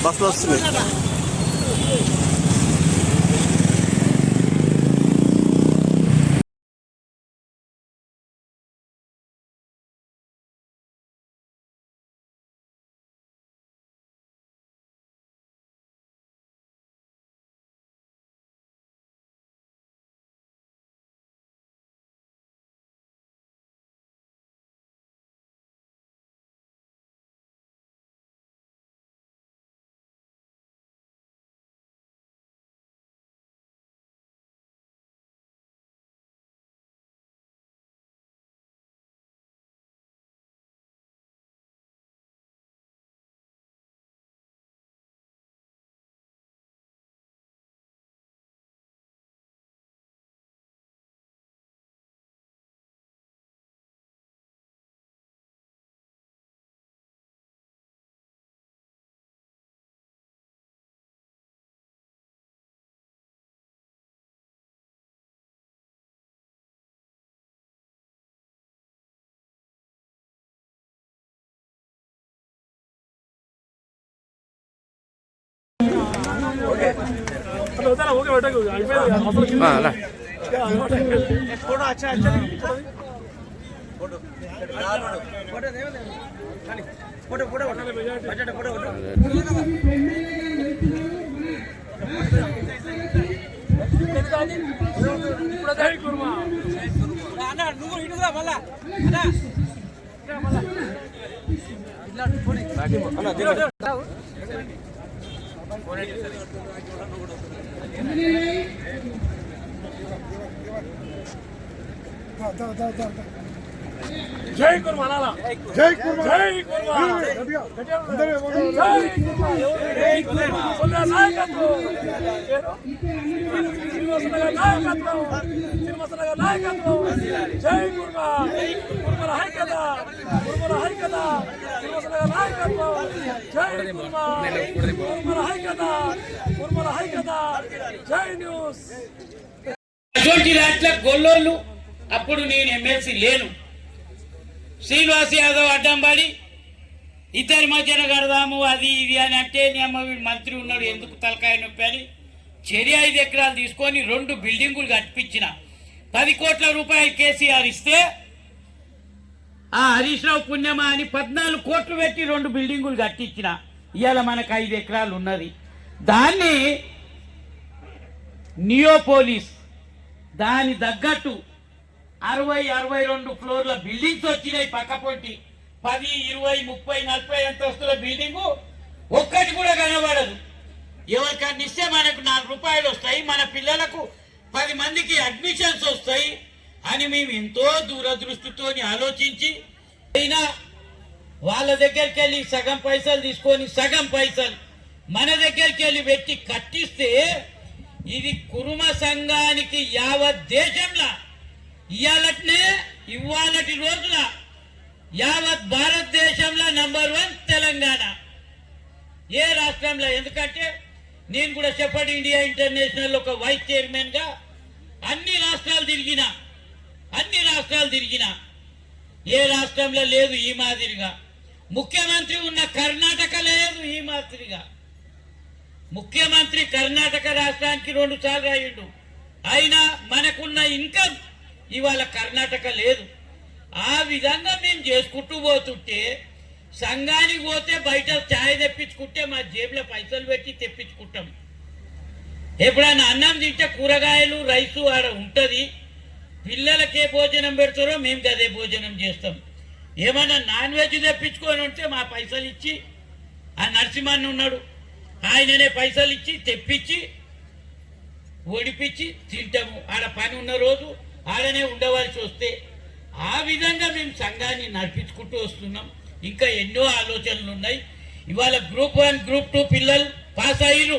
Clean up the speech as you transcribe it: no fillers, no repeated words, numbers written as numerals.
బస్సులు వస్తున్నాయి. फोटो अच्छा अच्छा फोटो फोटो फोटो जय कुर्बाना जय कुर्बाना जय कुर्बाना जय कुर्बाना नायकत्व जय कुर्बाना है कदा नायकत्व जय कुर्बाना है कदा जय न्यूज़ అటువంటి రాట్ల గొల్లోళ్ళు అప్పుడు నేను ఎమ్మెల్సీ లేను. శ్రీనివాస్ యాదవ్ అడ్డం పడి ఇద్దరి మధ్యన కడదాము అది ఇది అని అంటే నీ అమ్మ వీడు మంత్రి ఉన్నాడు ఎందుకు తలకాయ నొప్పి అని చెరి 5 ఎకరాలు తీసుకొని 2 బిల్డింగులు కట్టించిన 10 కోట్ల రూపాయలు కేసీఆర్ ఇస్తే ఆ హరీష్ రావు పుణ్యమా అని 14 కోట్లు పెట్టి 2 బిల్డింగులు కట్టించిన. ఇవాళ మనకు 5 ఎకరాలు ఉన్నది. దాన్ని నియోపోలిస్ దాని తగ్గట్టు 60-62 ఫ్లోర్ల బిల్డింగ్స్ వచ్చినాయి. పక్కపొంటి 10, 20, 30, 40 అంతస్తుల బిల్డింగు ఒక్కటి కూడా కనబడదు. ఎవరికన్నా ఇస్తే మనకు 4 రూపాయలు వస్తాయి, మన పిల్లలకు 10 మందికి అడ్మిషన్స్ వస్తాయి అని మేము ఎంతో దూరదృష్టితో ఆలోచించి అయినా వాళ్ళ దగ్గరికి వెళ్ళి సగం పైసలు తీసుకొని సగం పైసలు మన దగ్గరికి వెళ్ళి పెట్టి కట్టిస్తే ఇది కురుమ సంఘానికి యావత్ దేశంలో ఇవాళటి రోజున యావత్ భారతదేశంలో నంబర్ 1 తెలంగాణ. ఏ రాష్ట్రంలో? ఎందుకంటే నేను కూడా షెఫర్డ్ ఇండియా ఇంటర్నేషనల్ ఒక వైస్ చైర్మన్ గా అన్ని రాష్ట్రాలు తిరిగిన ఏ రాష్ట్రంలో లేదు ఈ మాదిరిగా. ముఖ్యమంత్రి ఉన్న కర్ణాటక లేదు ఈ మాదిరిగా. ముఖ్యమంత్రి కర్ణాటక రాష్ట్రానికి 2 సార్లు అయ్యిండు. అయినా మనకున్న ఇన్కమ్ ఇవాళ కర్ణాటక లేదు. ఆ విధంగా మేము చేసుకుంటూ పోతుంటే సంఘానికి పోతే బయట ఛాయ్ తెప్పించుకుంటే మా జేబులో పైసలు పెట్టి తెప్పించుకుంటాం. ఎప్పుడైనా అన్నం తింటే కూరగాయలు రైసు ఆడ ఉంటుంది. పిల్లలకే భోజనం పెడతారో మేము అదే భోజనం చేస్తాం. ఏమన్నా నాన్ వెజ్ తెప్పించుకొని ఉంటే మా పైసలు ఇచ్చి ఆ నరసింహన్ ఉన్నాడు ఆయననే పైసలు ఇచ్చి తెప్పించి ఓడిపించి తింటాము. ఆడ పని ఉన్న రోజు ఆడనే ఉండవలసి వస్తే ఆ విధంగా మేము సంఘాన్ని నడిపించుకుంటూ వస్తున్నాం. ఇంకా ఎన్నో ఆలోచనలు ఉన్నాయి. ఇవాళ గ్రూప్ 1, గ్రూప్ 2 పిల్లలు పాస్ అయ్యారు.